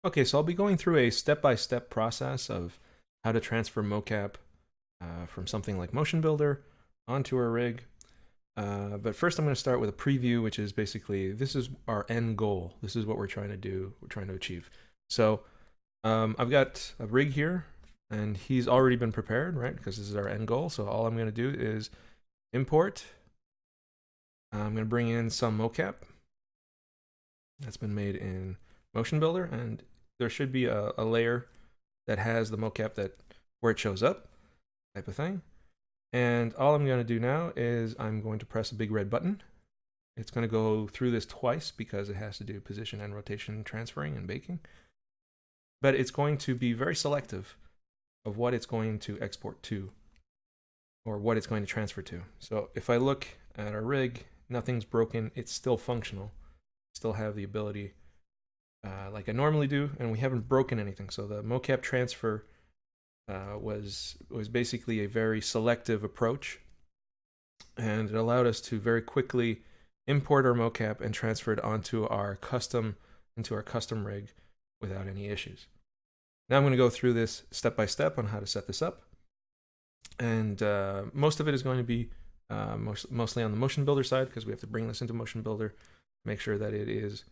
Okay, so I'll be going through a step-by-step process of how to transfer mocap from something like MotionBuilder onto our rig. But first I'm going to start with a preview, which is basically, this is our end goal. This is what we're trying to do, we're trying to achieve. So I've got a rig here, and he's already been prepared, right? Because this is our end goal. So all I'm going to do is import. I'm going to bring in some mocap that's been made in MotionBuilder, and there should be a layer that has the mocap that where it shows up, type of thing. And all I'm going to do now is I'm going to press a big red button. It's going to go through this twice because it has to do position and rotation transferring and baking. But it's going to be very selective of what it's going to export to, or what it's going to transfer to. So if I look at our rig, nothing's broken, it's still functional, still have the ability like I normally do, and we haven't broken anything. So the mocap transfer was basically a very selective approach, and it allowed us to very quickly import our mocap and transfer it onto our custom rig without any issues. Now I'm going to go through this step by step on how to set this up, and most of it is going to be mostly on the MotionBuilder side, because we have to bring this into MotionBuilder, make sure that it is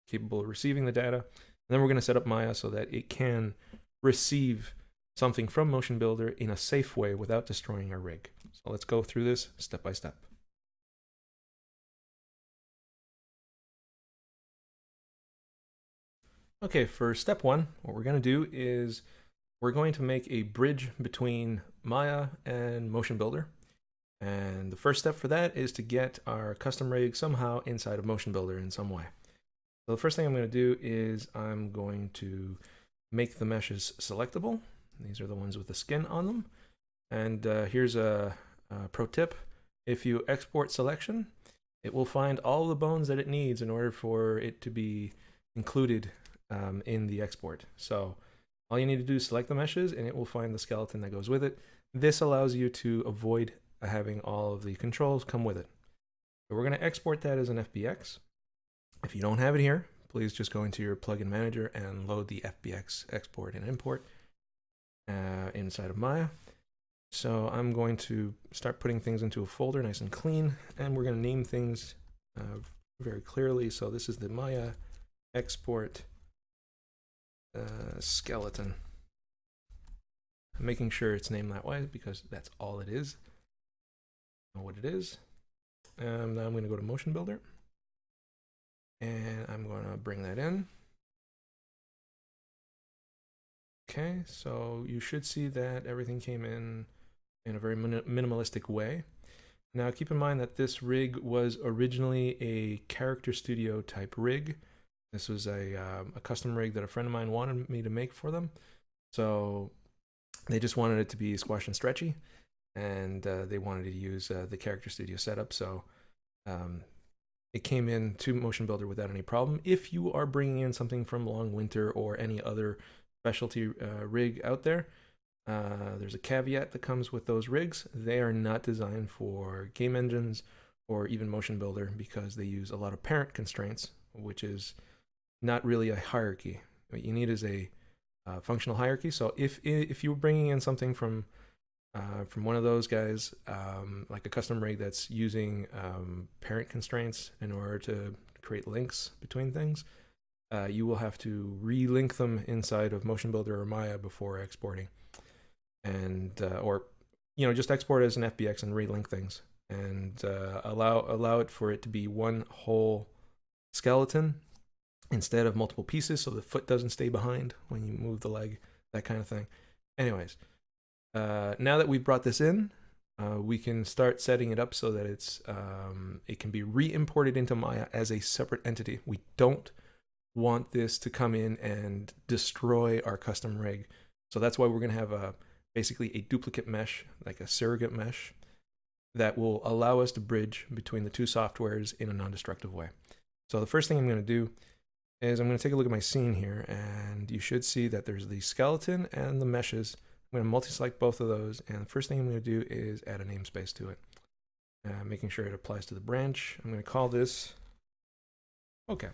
capable of receiving the data. And then we're going to set up Maya so that it can receive something from MotionBuilder in a safe way without destroying our rig. So let's go through this step by step. Okay, for step one, what we're going to do is we're going to make a bridge between Maya and MotionBuilder. And the first step for that is to get our custom rig somehow inside of MotionBuilder in some way. So the first thing I'm going to do is I'm going to make the meshes selectable. These are the ones with the skin on them. And here's a pro tip. If you export selection, it will find all the bones that it needs in order for it to be included in the export. So all you need to do is select the meshes, and it will find the skeleton that goes with it. This allows you to avoid having all of the controls come with it. So we're going to export that as an FBX. If you don't have it here, please just go into your plugin manager and load the FBX export and import inside of Maya. So I'm going to start putting things into a folder nice and clean, and we're going to name things very clearly. So this is the Maya export skeleton. I'm making sure it's named that way because that's all it is. Know what it is. Now I'm going to go to MotionBuilder, and I'm going to bring that in. Okay, so you should see that everything came in a very minimalistic way. Now keep in mind that this rig was originally a Character Studio type rig. This was a custom rig that a friend of mine wanted me to make for them. So they just wanted it to be squashed and stretchy, and they wanted to use the Character Studio setup. So it came in to MotionBuilder without any problem. If you are bringing in something from Long Winter or any other specialty rig out there, there's a caveat that comes with those rigs. They are not designed for game engines or even MotionBuilder because they use a lot of parent constraints, which is not really a hierarchy. What you need is a functional hierarchy. So if you're bringing in something from one of those guys, like a custom rig that's using parent constraints in order to create links between things, you will have to relink them inside of MotionBuilder or Maya before exporting, and or just export it as an FBX and relink things, and allow it for it to be one whole skeleton instead of multiple pieces, so the foot doesn't stay behind when you move the leg, that kind of thing. Anyways, now that we've brought this in, we can start setting it up so that it can be re-imported into Maya as a separate entity. We don't want this to come in and destroy our custom rig. So that's why we're going to have basically a duplicate mesh, like a surrogate mesh, that will allow us to bridge between the two softwares in a non-destructive way. So the first thing I'm going to do is I'm going to take a look at my scene here, and you should see that there's the skeleton and the meshes. I'm going to multi-select both of those, and the first thing I'm going to do is add a namespace to it, making sure it applies to the branch. I'm going to call this Mocap.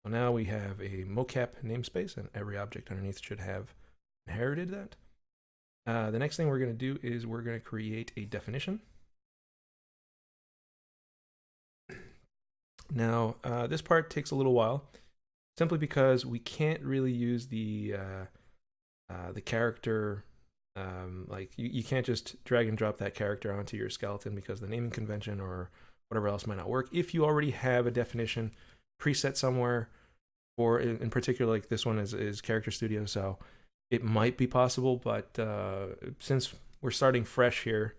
So now we have a Mocap namespace, and every object underneath should have inherited that. The next thing we're going to do is we're going to create a definition. Now, this part takes a little while, simply because we can't really use the character. Like you can't just drag and drop that character onto your skeleton because the naming convention or whatever else might not work. If you already have a definition preset somewhere, or in particular, like this one is Character Studio, so it might be possible, but since we're starting fresh here,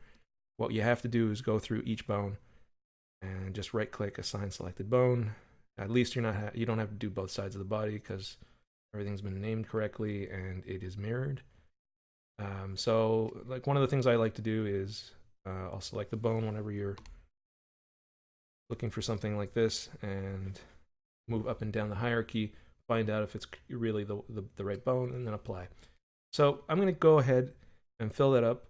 what you have to do is go through each bone and just right click assign selected bone. At least you don't have to do both sides of the body because everything's been named correctly and it is mirrored. So like one of the things I like to do is I'll select the bone whenever you're looking for something like this and move up and down the hierarchy, find out if it's really the right bone, and then apply. So I'm going to go ahead and fill that up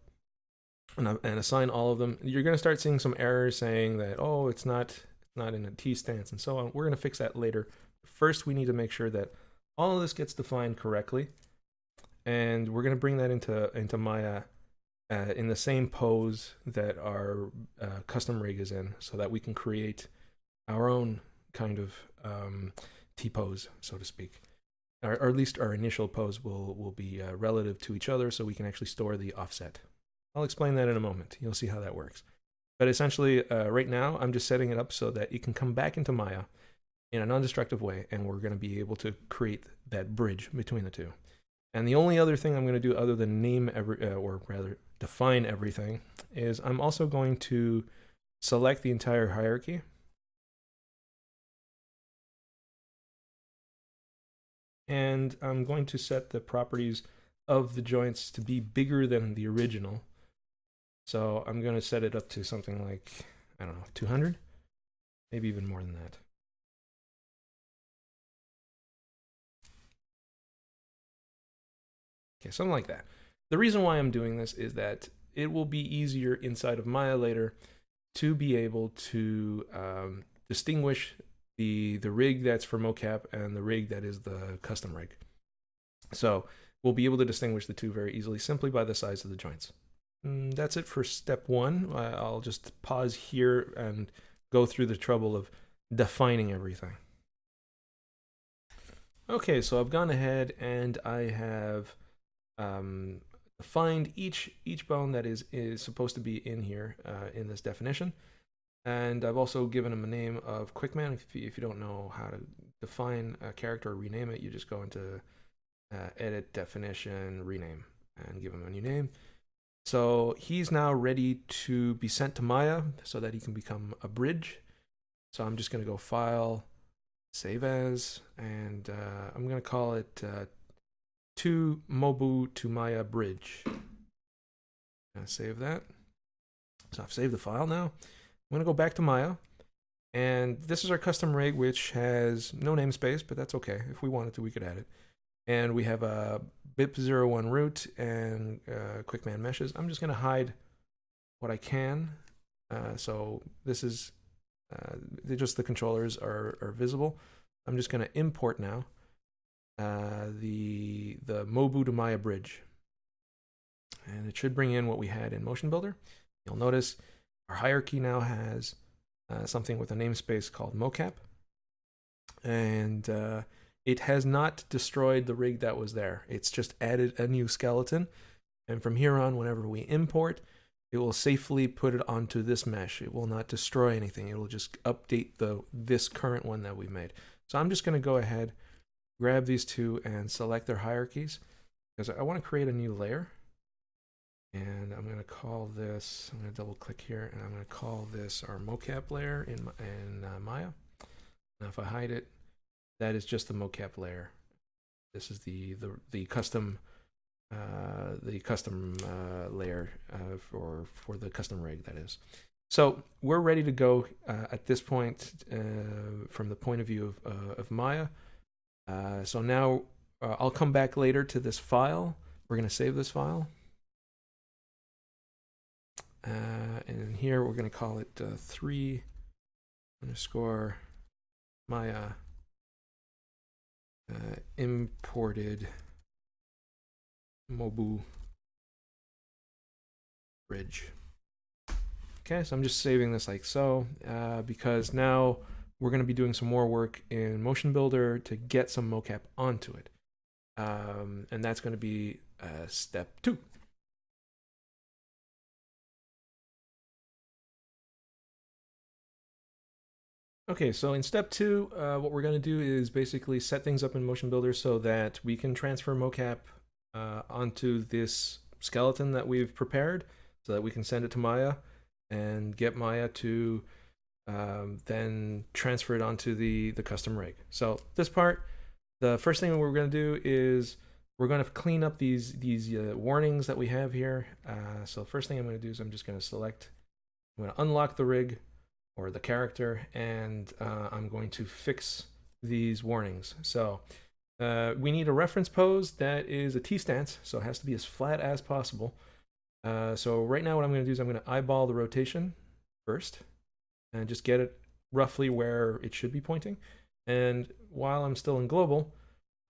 and assign all of them. You're going to start seeing some errors saying that, oh, it's not in a T stance and so on. We're going to fix that later. First, we need to make sure that all of this gets defined correctly. And we're going to bring that into Maya in the same pose that our custom rig is in, so that we can create our own kind of T-pose, so to speak. Or at least our initial pose will be relative to each other, so we can actually store the offset. I'll explain that in a moment. You'll see how that works. But essentially, right now, I'm just setting it up so that it can come back into Maya in a non-destructive way, and we're going to be able to create that bridge between the two. And the only other thing I'm going to do other than or rather define everything, is I'm also going to select the entire hierarchy. And I'm going to set the properties of the joints to be bigger than the original. So I'm going to set it up to something like, I don't know, 200? Maybe even more than that. Okay, something like that. The reason why I'm doing this is that it will be easier inside of Maya later to be able to distinguish the rig that's for Mocap and the rig that is the custom rig. So we'll be able to distinguish the two very easily simply by the size of the joints. That's it for step one. I'll just pause here and go through the trouble of defining everything. Okay, so I've gone ahead and I have defined each bone that is supposed to be in here in this definition. And I've also given them a name of Quickman. If you don't know how to define a character or rename it, you just go into edit, definition, rename, and give him a new name. So he's now ready to be sent to Maya so that he can become a bridge. So I'm just going to go File, Save As, and I'm going to call it to MoBu to Maya Bridge. Save that. So I've saved the file now. I'm going to go back to Maya. And this is our custom rig, which has no namespace, but that's okay. If we wanted to, we could add it. And we have a BIP01 root and Quickman meshes. I'm just going to hide what I can. So this is just the controllers are visible. I'm just going to import now the MoBu to Maya bridge. And it should bring in what we had in MotionBuilder. You'll notice our hierarchy now has something with a namespace called Mocap. And it has not destroyed the rig that was there. It's just added a new skeleton. And from here on, whenever we import, it will safely put it onto this mesh. It will not destroy anything. It will just update this current one that we've made. So I'm just going to go ahead, grab these two, and select their hierarchies, because I want to create a new layer. And I'm going to call this, I'm going to double click here, and I'm going to call this our Mocap layer in Maya. Now if I hide it, that is just the Mocap layer. This is the custom layer for the custom rig, that is. So we're ready to go at this point from the point of view of Maya. So now I'll come back later to this file. We're going to save this file. And here we're going to call it 3_Maya imported MoBu bridge. Okay, so I'm just saving this like so, because now we're going to be doing some more work in MotionBuilder to get some mocap onto it. And that's going to be step 2. Okay, so in step 2, what we're going to do is basically set things up in MotionBuilder so that we can transfer mocap onto this skeleton that we've prepared, so that we can send it to Maya and get Maya to then transfer it onto the custom rig. So this part, the first thing we're going to do is we're going to clean up these warnings that we have here. So first thing I'm going to do is I'm just going to select, I'm going to unlock the rig or the character, and I'm going to fix these warnings. So we need a reference pose that is a T-stance, so it has to be as flat as possible. So right now what I'm going to do is I'm going to eyeball the rotation first and just get it roughly where it should be pointing. And while I'm still in global,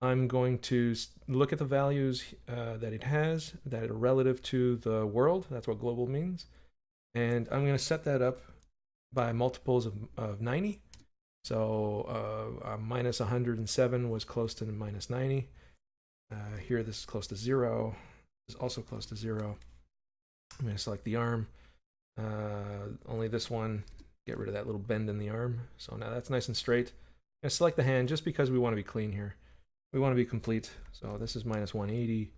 I'm going to look at the values that it has that are relative to the world. That's what global means. And I'm going to set that up by multiples of 90. So minus 107 was close to minus 90. Here this is close to 0. This is also close to 0. I'm going to select the arm. Only this one, get rid of that little bend in the arm. So now that's nice and straight. I'm going to select the hand just because we want to be clean here. We want to be complete. So this is minus 180.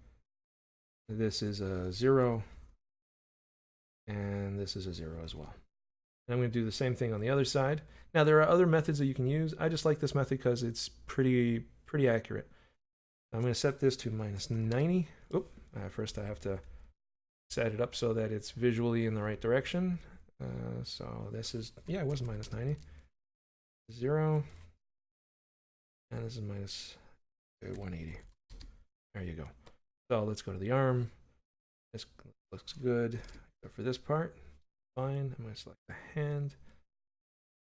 This is a 0. And this is a 0 as well. And I'm going to do the same thing on the other side. Now there are other methods that you can use. I just like this method because it's pretty accurate. I'm going to set this to minus 90. Oop, first I have to set it up so that it's visually in the right direction. So this is, yeah, it was minus 90. 0. And this is minus 180. There you go. So let's go to the arm. This looks good. But for this part, fine. I'm going to select the hand.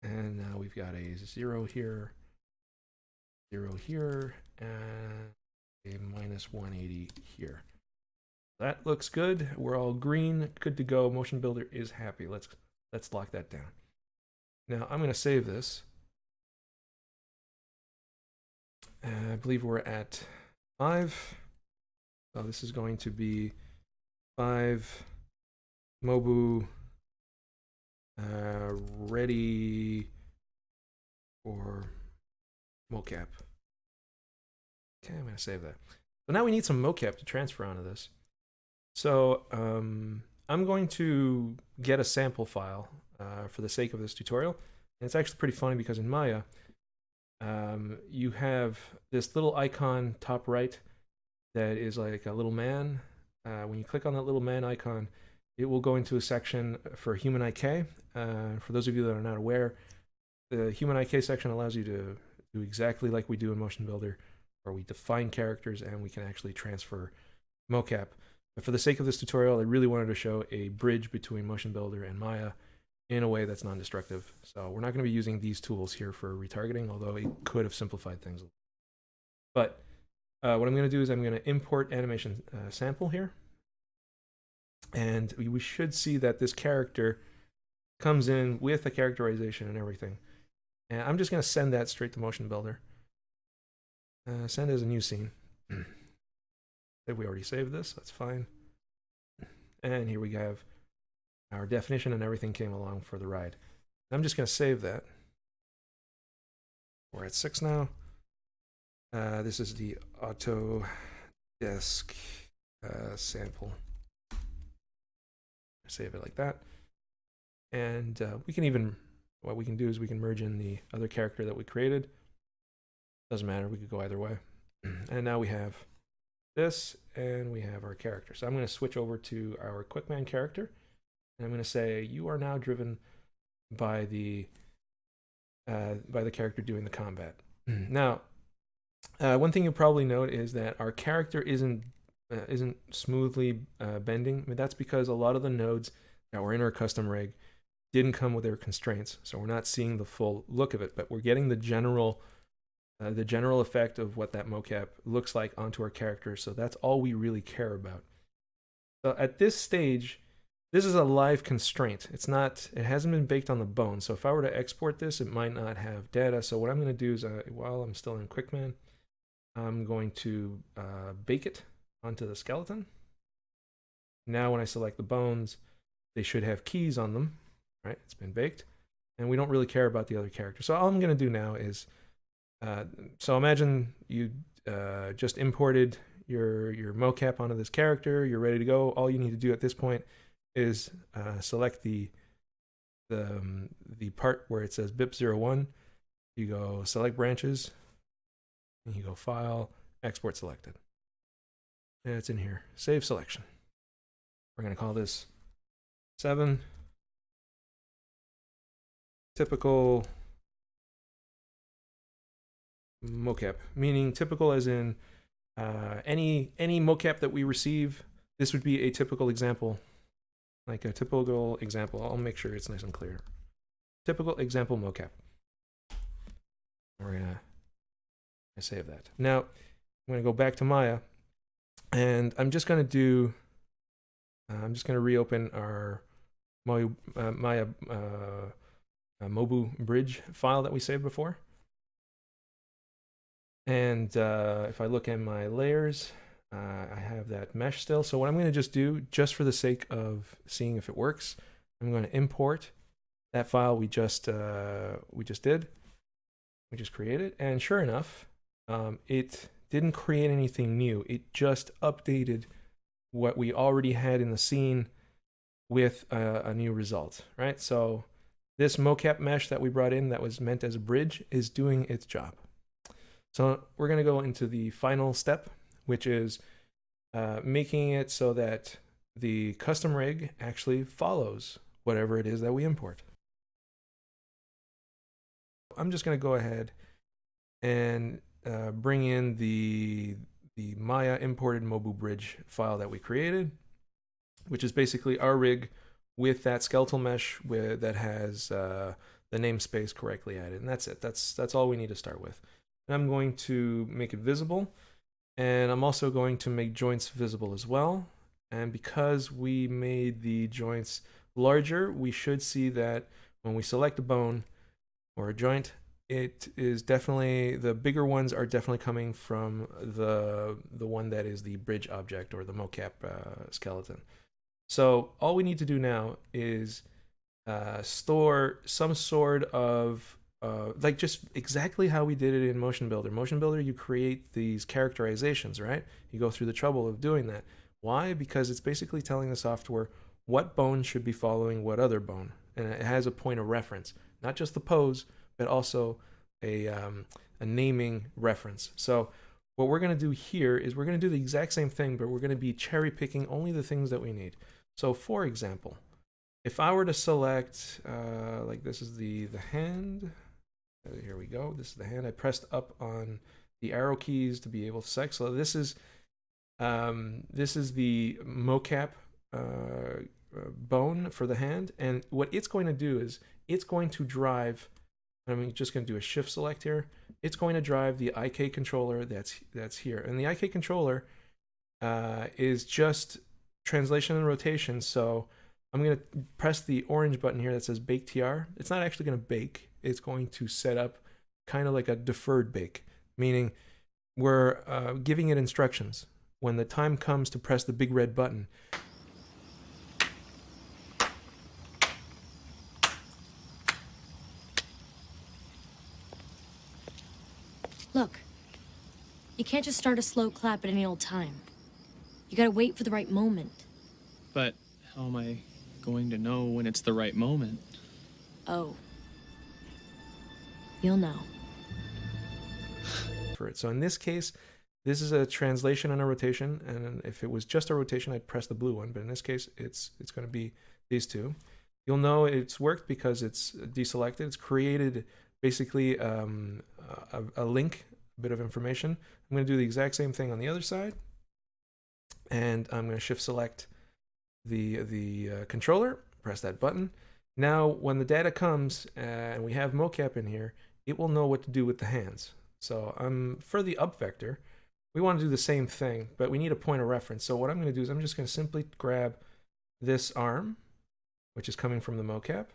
And now we've got a 0 here, 0 here, and a minus 180 here. That looks good. We're all green, good to go. MotionBuilder is happy. Let's lock that down. Now I'm going to save this. I believe we're at 5. So this is going to be 5 MoBu ready for mocap. Okay, I'm going to save that. So now we need some mocap to transfer onto this. So I'm going to get a sample file for the sake of this tutorial. And it's actually pretty funny because in Maya, you have this little icon top right that is like a little man. When you click on that little man icon, it will go into a section for human IK. For those of you that are not aware, the human IK section allows you to do exactly like we do in MotionBuilder, where we define characters and we can actually transfer mocap. But for the sake of this tutorial, I really wanted to show a bridge between MotionBuilder and Maya in a way that's non-destructive. So we're not going to be using these tools here for retargeting, although it could have simplified things. But what I'm going to do is I'm going to import animation sample here. And we should see that this character comes in with the characterization and everything. And I'm just going to send that straight to MotionBuilder. Send as a new scene. If we already saved this, that's fine. And here we have our definition and everything came along for the ride. I'm just going to save that. We're at 6 now. This is the Autodesk sample. Save it like that. And we can even, what we can do is we can merge in the other character that we created. Doesn't matter, we could go either way. And now we have this, and we have our character. So I'm going to switch over to our Quickman character, and I'm going to say you are now driven by the character doing the combat. Now, one thing you'll probably note is that our character isn't smoothly bending. I mean, that's because a lot of the nodes that were in our custom rig didn't come with their constraints, so we're not seeing the full look of it, but we're getting the general the general effect of what that mocap looks like onto our character. So that's all we really care about. So at this stage, this is a live constraint. It hasn't been baked on the bone. So if I were to export this, it might not have data. So what I'm going to do is, while I'm still in QuickMan, I'm going to bake it onto the skeleton. Now when I select the bones, they should have keys on them, right? It's been baked. And we don't really care about the other characters. So all I'm going to do now is, so imagine you just imported your mocap onto this character. You're ready to go. All you need to do at this point is select the part where it says BIP01. You go select branches, and you go File, Export Selected. And it's in here. Save selection. We're going to call this 7. Typical mocap, meaning typical as in any mocap that we receive. This would be a typical example, like a typical example. I'll make sure it's nice and clear. Typical example mocap. We're gonna save that. Now I'm gonna go back to Maya, and I'm just gonna reopen our Maya MoBu bridge file that we saved before. And if I look at my layers, I have that mesh still. So what I'm going to just do, just for the sake of seeing if it works, I'm going to import that file we just did. We just created, and sure enough, it didn't create anything new. It just updated what we already had in the scene with a new result, right? So this mocap mesh that we brought in that was meant as a bridge is doing its job. So we're going to go into the final step, which is making it so that the custom rig actually follows whatever it is that we import. I'm just going to go ahead and bring in the Maya imported MoBu bridge file that we created, which is basically our rig with that skeletal mesh that has the namespace correctly added. And that's it. That's all we need to start with. And I'm going to make it visible, and I'm also going to make joints visible as well. And because we made the joints larger, we should see that when we select a bone or a joint, it is definitely, the bigger ones are definitely coming from the one that is the bridge object or the mocap skeleton. So all we need to do now is store some sort of like just exactly how we did it in MotionBuilder. MotionBuilder, you create these characterizations, right? You go through the trouble of doing that. Why? Because it's basically telling the software what bone should be following what other bone. And it has a point of reference, not just the pose, but also a naming reference. So what we're going to do here is we're going to do the exact same thing, but we're going to be cherry picking only the things that we need. So for example, if I were to select, like this is the hand, here we go, this is the hand. I pressed up on the arrow keys to be able to select. So this is the mocap bone for the hand. And what it's going to do is it's going to drive, I'm just going to do a shift select here. It's going to drive the IK controller that's here. And the IK controller is just translation and rotation. So I'm going to press the orange button here that says bake TR. It's not actually going to bake. It's going to set up kind of like a deferred bake, meaning we're giving it instructions. When the time comes to press the big red button, look, you can't just start a slow clap at any old time. You gotta wait for the right moment. But how am I going to know when it's the right moment? Oh. You'll know. For it. So in this case, this is a translation and a rotation, and if it was just a rotation, I'd press the blue one, but in this case, it's going to be these two. You'll know it's worked because it's deselected. It's created basically a link, a bit of information. I'm going to do the exact same thing on the other side, and I'm going to shift select the controller, press that button. Now, when the data comes and we have mocap in here, it will know what to do with the hands. So for the up vector, we want to do the same thing, but we need a point of reference. So what I'm going to do is I'm just going to simply grab this arm, which is coming from the mocap,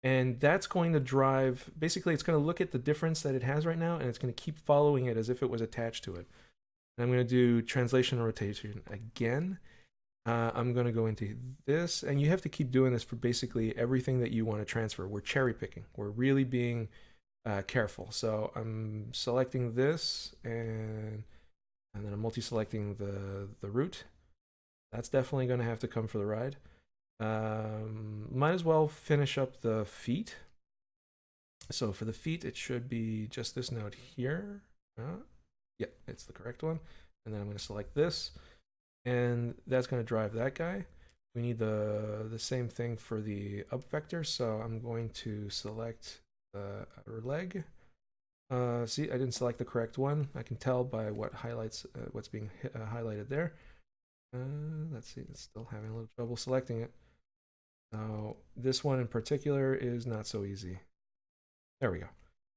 and that's going to drive, basically it's going to look at the difference that it has right now, and it's going to keep following it as if it was attached to it. And I'm going to do translation and rotation again. I'm going to go into this, and you have to keep doing this for basically everything that you want to transfer. We're cherry picking. We're really being careful. So I'm selecting this, and then I'm multi-selecting the root. That's definitely going to have to come for the ride. Might as well finish up the feet. So for the feet, it should be just this node here. Yeah, it's the correct one. And then I'm going to select this, and that's going to drive that guy. We need the same thing for the up vector, so I'm going to select the outer leg. See, I didn't select the correct one. I can tell by what highlights, what's being highlighted there. Let's see, it's still having a little trouble selecting it. So this one in particular is not so easy. There we go.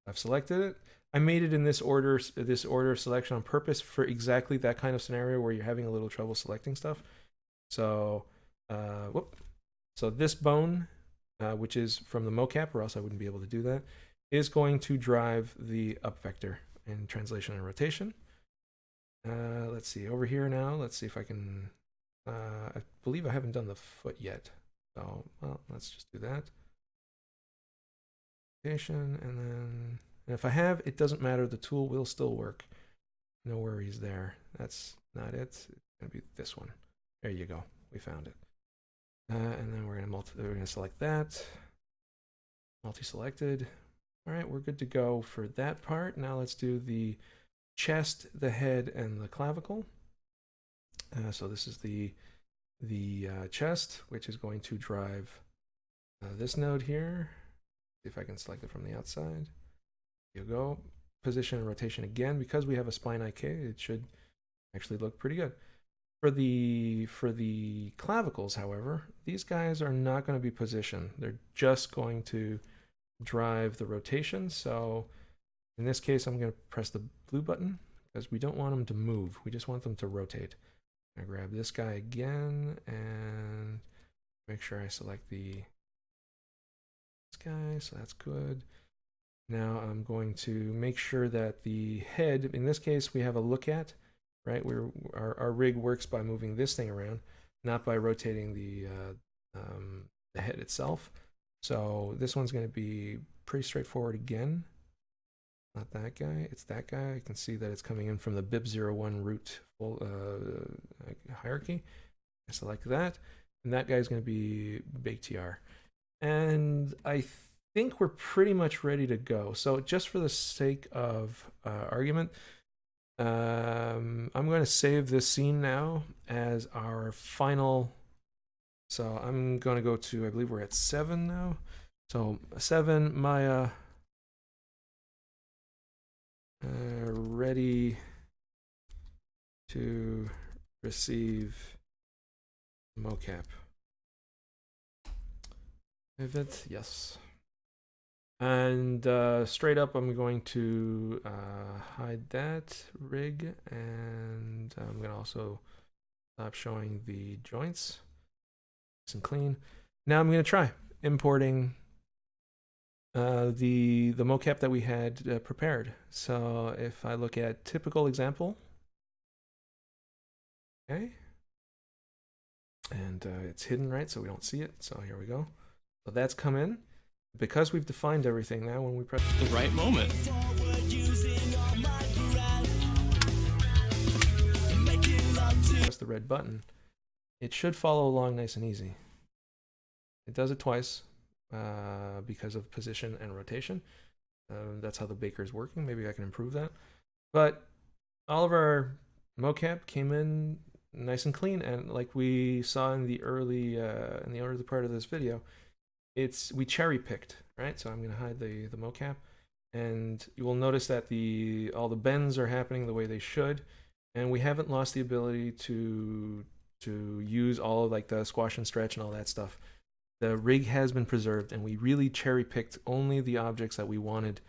I've selected it. I made it in this order of selection on purpose for exactly that kind of scenario where you're having a little trouble selecting stuff. So, So this bone, which is from the mocap, or else I wouldn't be able to do that, is going to drive the up vector in translation and rotation. Let's see, over here now, let's see if I can, I believe I haven't done the foot yet. So, well, let's just do that. Rotation, and then, and if I have, it doesn't matter, the tool will still work. No worries there. That's not it. It's going to be this one. There you go. We found it. And then we're going to select that. Multi-selected. All right, we're good to go for that part. Now let's do the chest, the head, and the clavicle. So this is the chest, which is going to drive this node here. See if I can select it from the outside. There you go. Position and rotation again. Because we have a spine IK, it should actually look pretty good. For the clavicles, however, these guys are not going to be positioned. They're just going to drive the rotation. So in this case, I'm going to press the blue button because we don't want them to move. We just want them to rotate. I grab this guy again and make sure I select this guy, so that's good. Now I'm going to make sure that the head, in this case, we have a look at, right? Our rig works by moving this thing around, not by rotating the head itself. So this one's going to be pretty straightforward again. Not that guy, it's that guy. I can see that it's coming in from the BIP01 root hierarchy. I select that, and that guy's going to be BakeTR. And I think we're pretty much ready to go. So just for the sake of argument, I'm going to save this scene now as our final. So I'm going to go to, I believe we're at 7 now. So 7, Maya, ready to receive mocap. Pivot, yes. And straight up, I'm going to hide that rig, and I'm going to also stop showing the joints. Nice and clean. Now I'm going to try importing the mocap that we had prepared. So if I look at typical example, okay, and it's hidden, right? So we don't see it. So here we go. So that's come in. Because we've defined everything now, when we press The right moment. press the red button, it should follow along nice and easy. It does it twice because of position and rotation. That's how the baker is working. Maybe I can improve that. But all of our mocap came in nice and clean, and like we saw in the early part of this video, we cherry picked, right? So I'm going to hide the mocap, and you will notice that all the bends are happening the way they should, and we haven't lost the ability to use all of like the squash and stretch and all that stuff. The rig has been preserved, and we really cherry picked only the objects that we wanted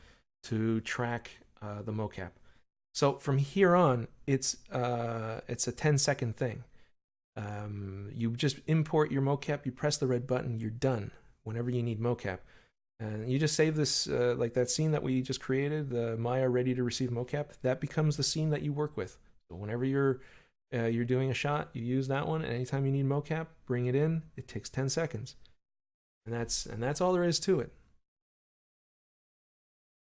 to track the mocap. So from here on, it's a 10-second thing. You just import your mocap, you press the red button, you're done whenever you need mocap. And you just save this, like that scene that we just created, the Maya ready to receive mocap, that becomes the scene that you work with. So whenever you're doing a shot, you use that one, and anytime you need mocap, bring it in. It takes 10 seconds. And that's all there is to it.